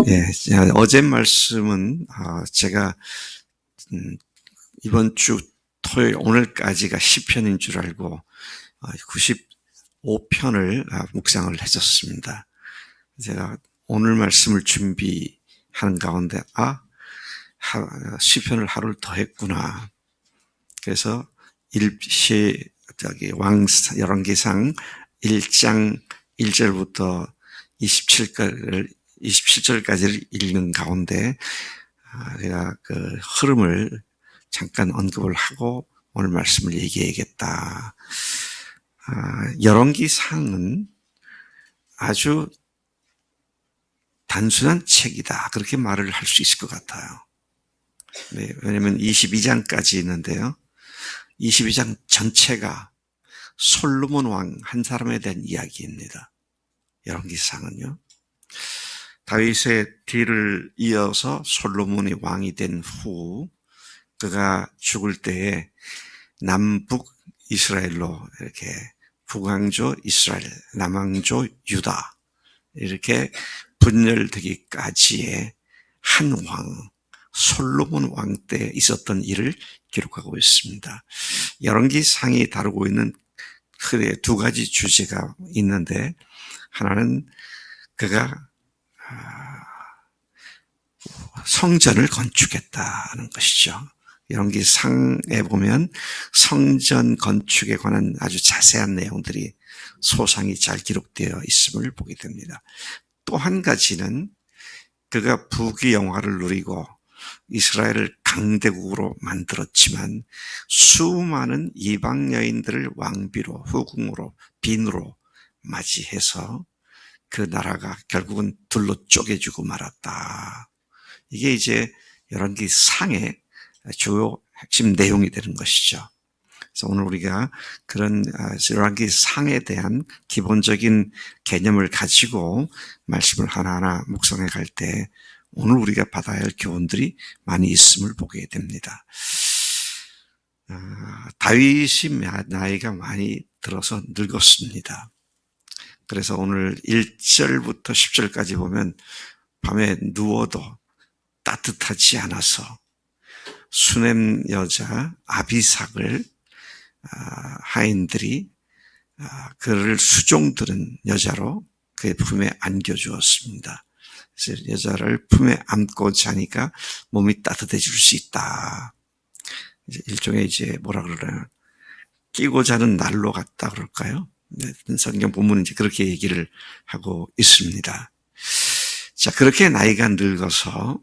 예, 어제 말씀은 제가 이번 주 토요일 오늘까지가 10편인 줄 알고 95편을 묵상을 했었습니다. 제가 오늘 말씀을 준비하는 가운데 10편을 하루를 더 했구나. 그래서 열왕기상 1장 1절부터 27절까지를 읽는 가운데 제가 그 흐름을 잠깐 언급을 하고 오늘 말씀을 얘기해야겠다. 열왕기상은 아주 단순한 책이다. 그렇게 말을 할 수 있을 것 같아요. 네, 왜냐하면 22장까지 있는데요. 22장 전체가 솔로몬 왕 한 사람에 대한 이야기입니다. 열왕기상은요. 다윗의 뒤를 이어서 솔로몬이 왕이 된 후 그가 죽을 때에 남북 이스라엘로 이렇게 북왕조 이스라엘, 남왕조 유다 이렇게 분열되기까지의 한 왕, 솔로몬 왕 때 있었던 일을 기록하고 있습니다. 열왕기상이 다루고 있는 크게 두 가지 주제가 있는데 하나는 그가 성전을 건축했다는 것이죠. 열왕기상에 보면 성전 건축에 관한 아주 자세한 내용들이 소상히 잘 기록되어 있음을 보게 됩니다. 또 한 가지는 그가 부귀 영화를 누리고 이스라엘을 강대국으로 만들었지만 수많은 이방 여인들을 왕비로 후궁으로 빈으로 맞이해서 그 나라가 결국은 둘로 쪼개지고 말았다. 이게 이제 열왕기상의 주요 핵심 내용이 되는 것이죠. 그래서 오늘 우리가 그런 열왕기상에 대한 기본적인 개념을 가지고 말씀을 하나하나 묵상해 갈 때 오늘 우리가 받아야 할 교훈들이 많이 있음을 보게 됩니다. 다윗이 나이가 많이 들어서 늙었습니다. 그래서 오늘 1절부터 10절까지 보면 밤에 누워도 따뜻하지 않아서 수넴 여자 아비삭을 하인들이 그를 수종들은 여자로 그의 품에 안겨주었습니다. 그래서 여자를 품에 안고 자니까 몸이 따뜻해질 수 있다. 일종의 이제 뭐라 그러나요? 끼고 자는 난로 같다 그럴까요? 성경 본문은 이제 그렇게 얘기를 하고 있습니다. 자, 그렇게 나이가 늙어서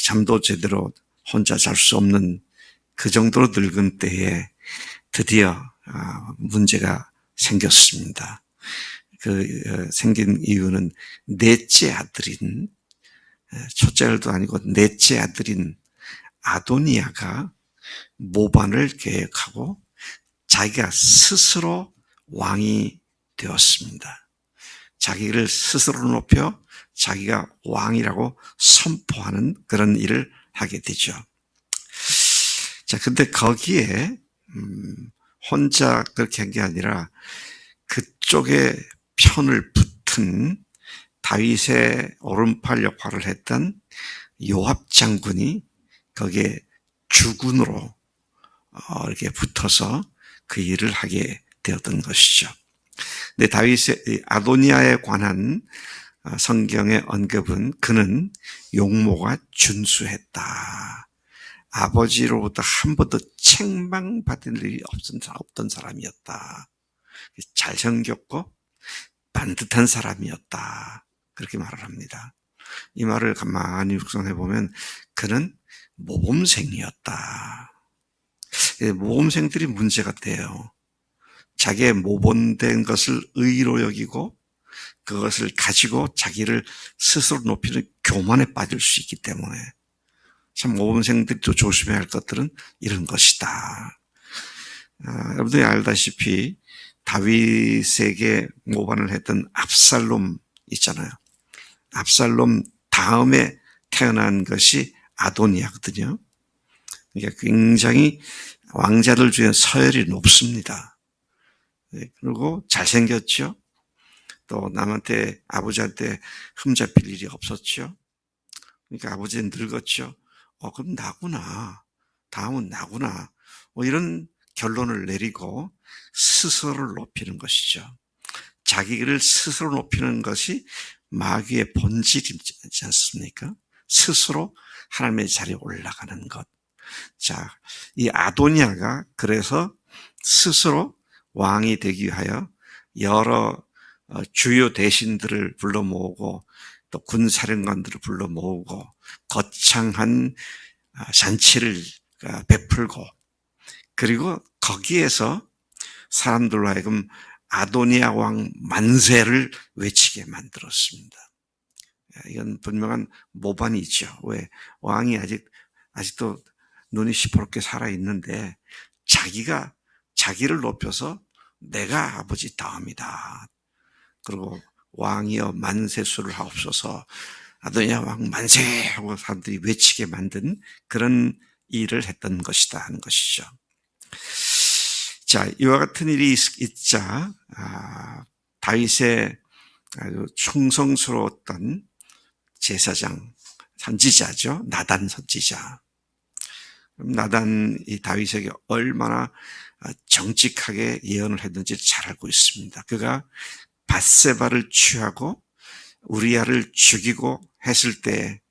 잠도 제대로 혼자 잘 수 없는 그 정도로 늙은 때에 드디어 문제가 생겼습니다. 생긴 이유는 넷째 아들인, 첫째 아들도 아니고 넷째 아들인 아도니아가 모반을 계획하고 자기가 스스로 왕이 되었습니다. 자기를 스스로 높여 자기가 왕이라고 선포하는 그런 일을 하게 되죠. 자, 근데 거기에 혼자 그렇게 한 게 아니라 그쪽에 편을 붙은 다윗의 오른팔 역할을 했던 요압 장군이 거기에 주군으로 이렇게 붙어서 그 일을 하게 되었던 것이죠. 근데 다윗의 아도니아에 관한 성경의 언급은 그는 용모가 준수했다. 아버지로부터 한 번도 책망받을 일이 없던 사람이었다. 잘생겼고 반듯한 사람이었다. 그렇게 말을 합니다. 이 말을 가만히 묵상해 보면 그는 모범생이었다. 모범생들이 문제가 돼요. 자기의 모범된 것을 의로 여기고 그것을 가지고 자기를 스스로 높이는 교만에 빠질 수 있기 때문에 참 모범생들이 또 조심해야 할 것들은 이런 것이다. 여러분들이 알다시피 다윗에게 모반을 했던 압살롬 있잖아요. 압살롬 다음에 태어난 것이 아도니아거든요. 그러니까 굉장히 왕자들 중에 서열이 높습니다. 그리고 잘생겼죠. 또 남한테, 아버지한테 흠잡힐 일이 없었죠. 그러니까 아버지는 늙었죠. 그럼 나구나. 다음은 나구나. 이런 결론을 내리고 스스로를 높이는 것이죠. 자기를 스스로 높이는 것이 마귀의 본질이지 않습니까? 스스로 하나님의 자리에 올라가는 것. 자, 이 아도니아가 그래서 스스로 왕이 되기 위하여 여러 주요 대신들을 불러 모으고 또 군사령관들을 불러 모으고 거창한 잔치를 베풀고, 그리고 거기에서 사람들로 하여금 아도니아 왕 만세를 외치게 만들었습니다. 이건 분명한 모반이죠. 왜? 왕이 아직도 눈이 시퍼렇게 살아있는데 자기를 높여서 내가 아버지 다음이다. 그리고 왕이여 만세수를 하옵소서, 아도니아 왕 만세 하고 사람들이 외치게 만든 그런 일을 했던 것이다 하는 것이죠. 자, 이와 같은 일이 있자 다윗의 아주 충성스러웠던 제사장, 선지자죠. 나단 선지자. 나단이 다윗에게 얼마나 정직하게 예언을 했는지 잘 알고 있습니다. 그가 밧세바를 취하고 우리아를 죽이고 했을 때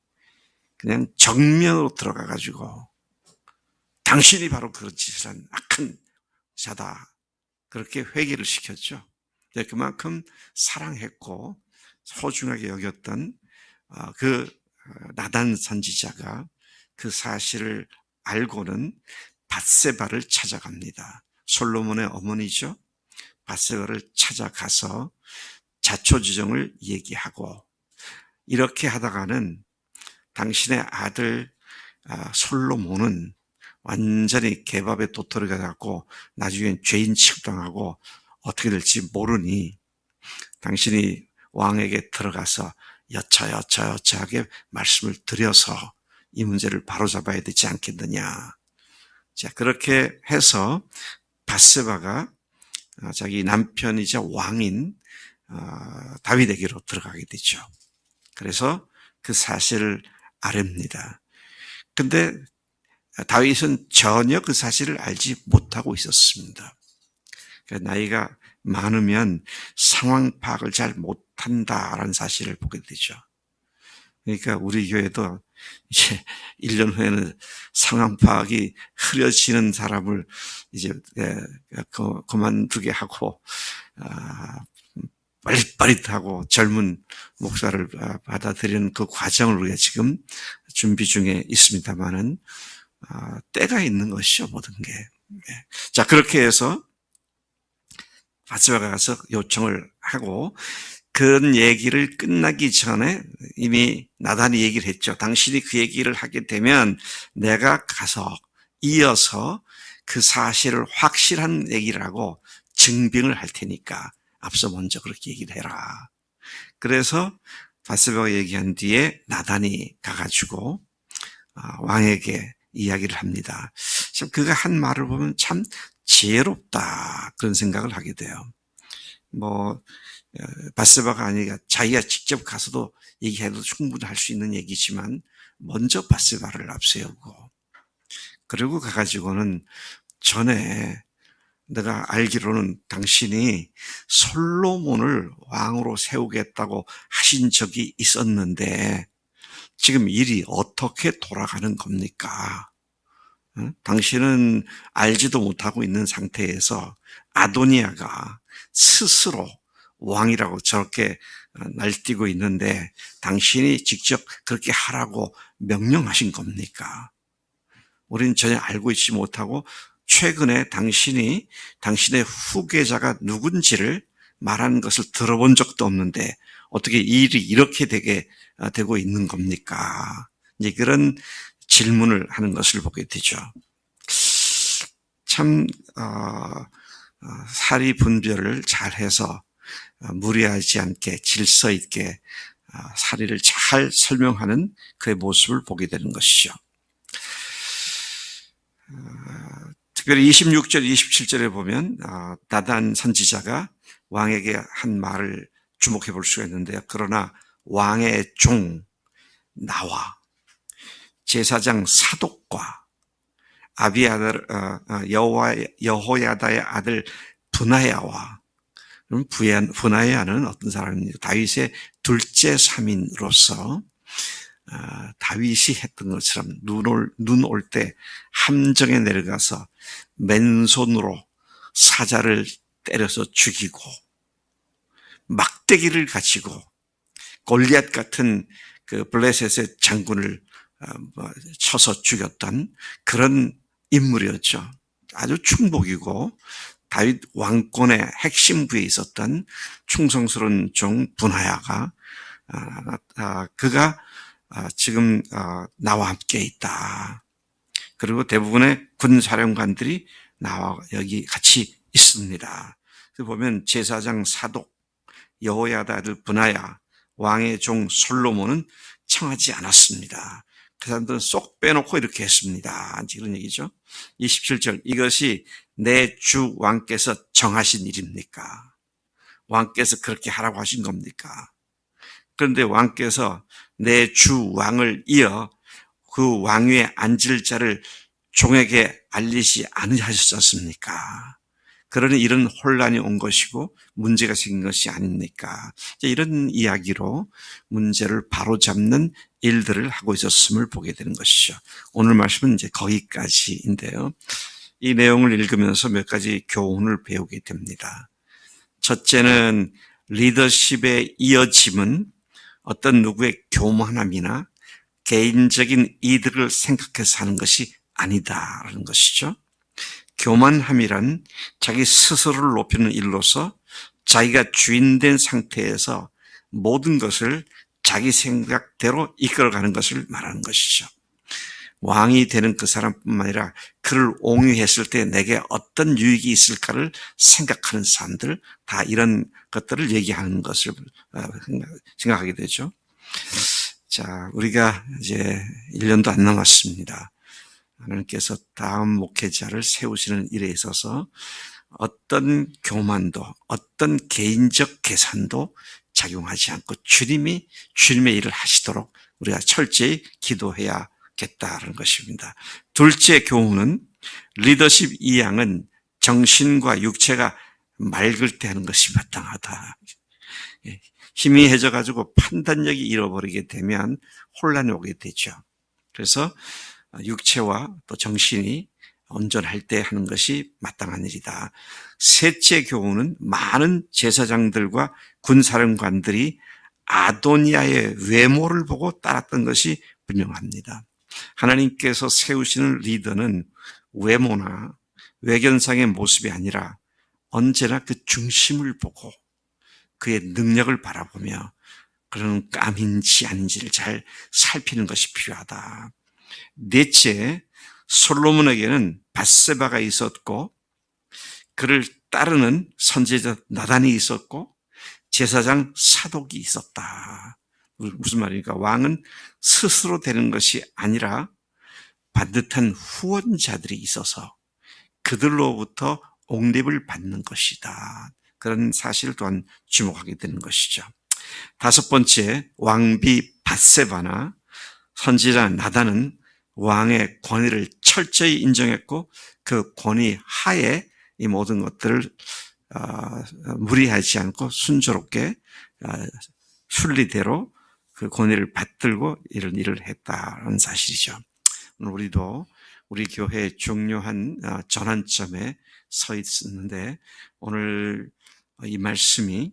그냥 정면으로 들어가 가지고 당신이 바로 그런 짓을 한 악한 자다, 그렇게 회개를 시켰죠. 그만큼 사랑했고 소중하게 여겼던 그 나단 선지자가 그 사실을 알고는 밧세바를 찾아갑니다. 솔로몬의 어머니죠. 밧세바를 찾아가서 자초지종을 얘기하고, 이렇게 하다가는 당신의 아들 솔로몬은 완전히 개밥에 도토리가 갖고 나중엔 죄인 취급당하고 어떻게 될지 모르니 당신이 왕에게 들어가서 여차하게 말씀을 드려서 이 문제를 바로잡아야 되지 않겠느냐. 자, 그렇게 해서 밧세바가 자기 남편이자 왕인 다윗에게로 들어가게 되죠. 그래서 그 사실을 아렵니다. 근데 다윗은 전혀 그 사실을 알지 못하고 있었습니다. 나이가 많으면 상황 파악을 잘 못한다라는 사실을 보게 되죠. 그러니까 우리 교회도 이제 1년 후에는 상황 파악이 흐려지는 사람을 이제 그만두게 하고 빠릿빠릿하고 젊은 목사를 받아들이는 그 과정을 우리가 지금 준비 중에 있습니다만은 때가 있는 것이죠, 모든 게. 자, 그렇게 해서 밧세바가 가서 요청을 하고, 그런 얘기를 끝나기 전에 이미 나단이 얘기를 했죠. 당신이 그 얘기를 하게 되면 내가 가서 이어서 그 사실을 확실한 얘기를 하고 증빙을 할 테니까 앞서 먼저 그렇게 얘기를 해라. 그래서 밧세바가 얘기한 뒤에 나단이 가가지고 왕에게 이야기를 합니다. 참 그가 한 말을 보면 참 지혜롭다, 그런 생각을 하게 돼요. 밧세바가 아니라 자기가 직접 가서도 얘기해도 충분히 할 수 있는 얘기지만 먼저 밧세바를 앞세우고, 그리고 가가지고는 전에 내가 알기로는 당신이 솔로몬을 왕으로 세우겠다고 하신 적이 있었는데 지금 일이 어떻게 돌아가는 겁니까? 당신은 알지도 못하고 있는 상태에서 아도니아가 스스로 왕이라고 저렇게 날뛰고 있는데 당신이 직접 그렇게 하라고 명령하신 겁니까? 우리는 전혀 알고 있지 못하고 최근에 당신의 후계자가 누군지를 말하는 것을 들어본 적도 없는데 어떻게 일이 이렇게 되고 있는 겁니까? 이제 그런 질문을 하는 것을 보게 되죠. 참 사리 분별을 잘해서 무리하지 않게 질서 있게 사리를 잘 설명하는 그의 모습을 보게 되는 것이죠. 특별히 26절, 27절에 보면 나단 선지자가 왕에게 한 말을 주목해 볼 수가 있는데요. 그러나 왕의 종 나와 제사장 사독과 아비아들 여호야다의 아들 분하야와, 분하야는 어떤 사람입니까? 다윗의 둘째 사민으로서 다윗이 했던 것처럼 눈 올 때 함정에 내려가서 맨손으로 사자를 때려서 죽이고 막대기를 가지고 골리앗 같은 그 블레셋의 장군을 쳐서 죽였던 그런 인물이었죠. 아주 충복이고 다윗 왕권의 핵심부에 있었던 충성스러운 종 분하야가 그가 지금 나와 함께 있다. 그리고 대부분의 군사령관들이 나와 여기 같이 있습니다. 보면 제사장 사독, 여호야다 아들 분하야, 왕의 종 솔로몬은 청하지 않았습니다. 그 사람들은 쏙 빼놓고 이렇게 했습니다. 이런 얘기죠. 27절, 이것이 내 주 왕께서 정하신 일입니까? 왕께서 그렇게 하라고 하신 겁니까? 그런데 왕께서 내 주 왕을 이어 그 왕위에 앉을 자를 종에게 알리지 않으셨습니까? 그러니 이런 혼란이 온 것이고 문제가 생긴 것이 아닙니까? 이런 이야기로 문제를 바로잡는 일들을 하고 있었음을 보게 되는 것이죠. 오늘 말씀은 이제 거기까지인데요. 이 내용을 읽으면서 몇 가지 교훈을 배우게 됩니다. 첫째는 리더십의 이어짐은 어떤 누구의 교만함이나 개인적인 이득을 생각해서 하는 것이 아니다라는 것이죠. 교만함이란 자기 스스로를 높이는 일로서 자기가 주인된 상태에서 모든 것을 자기 생각대로 이끌어가는 것을 말하는 것이죠. 왕이 되는 그 사람뿐만 아니라 그를 옹유했을 때 내게 어떤 유익이 있을까를 생각하는 사람들, 다 이런 것들을 얘기하는 것을 생각하게 되죠. 자, 우리가 이제 1년도 안 남았습니다. 하나님께서 다음 목회자를 세우시는 일에 있어서 어떤 교만도, 어떤 개인적 계산도 작용하지 않고 주님의 일을 하시도록 우리가 철저히 기도해야겠다는 것입니다. 둘째 교훈은 리더십 이양은 정신과 육체가 맑을 때 하는 것이 마땅하다. 희미해져가지고 판단력이 잃어버리게 되면 혼란이 오게 되죠. 그래서 육체와 또 정신이 온전할 때 하는 것이 마땅한 일이다. 셋째 교훈은 많은 제사장들과 군사령관들이 아도니아의 외모를 보고 따랐던 것이 분명합니다. 하나님께서 세우시는 리더는 외모나 외견상의 모습이 아니라 언제나 그 중심을 보고 그의 능력을 바라보며 그런 깜인지 아닌지를 잘 살피는 것이 필요하다. 넷째, 솔로몬에게는 밧세바가 있었고 그를 따르는 선지자 나단이 있었고 제사장 사독이 있었다. 무슨 말입니까? 왕은 스스로 되는 것이 아니라 반듯한 후원자들이 있어서 그들로부터 옹립을 받는 것이다. 그런 사실 또한 주목하게 되는 것이죠. 다섯 번째, 왕비 밧세바나 선지자 나단은 왕의 권위를 철저히 인정했고 그 권위 하에 이 모든 것들을 무리하지 않고 순조롭게 순리대로 그 권위를 받들고 이런 일을 했다는 사실이죠. 우리도 우리 교회의 중요한 전환점에 서 있었는데 오늘 이 말씀이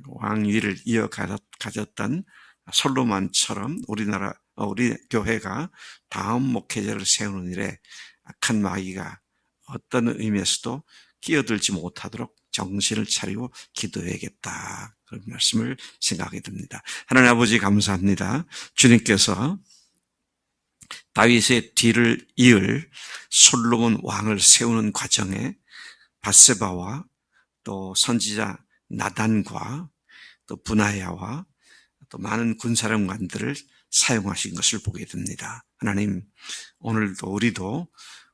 왕위를 이어가졌던 솔로몬처럼 우리 교회가 다음 목회자를 세우는 일에 악한 마귀가 어떤 의미에서도 끼어들지 못하도록 정신을 차리고 기도해야겠다. 그런 말씀을 생각하게 됩니다. 하나님 아버지 감사합니다. 주님께서 다윗의 뒤를 이을 솔로몬 왕을 세우는 과정에 밧세바와 또 선지자 나단과 또 분하야와 또 많은 군사령관들을 사용하신 것을 보게 됩니다. 하나님, 오늘도 우리도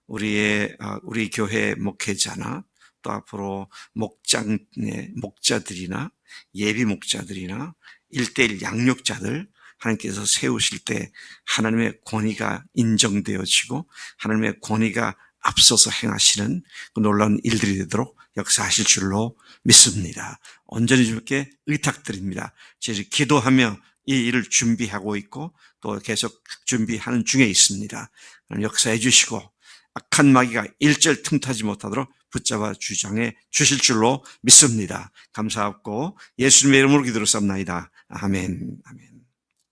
우리 교회 목회자나 또 앞으로 목장의 목자들이나 예비 목자들이나 1:1 양육자들 하나님께서 세우실 때 하나님의 권위가 인정되어지고 하나님의 권위가 앞서서 행하시는 그 놀라운 일들이 되도록 역사하실 줄로 믿습니다. 온전히 주께 의탁드립니다. 저희 기도하며 이 일을 준비하고 있고 또 계속 준비하는 중에 있습니다. 역사해 주시고 악한 마귀가 일절 틈타지 못하도록 붙잡아 주장해 주실 줄로 믿습니다. 감사하고 예수님의 이름으로 기도로 쌉나이다. 아멘. 아멘.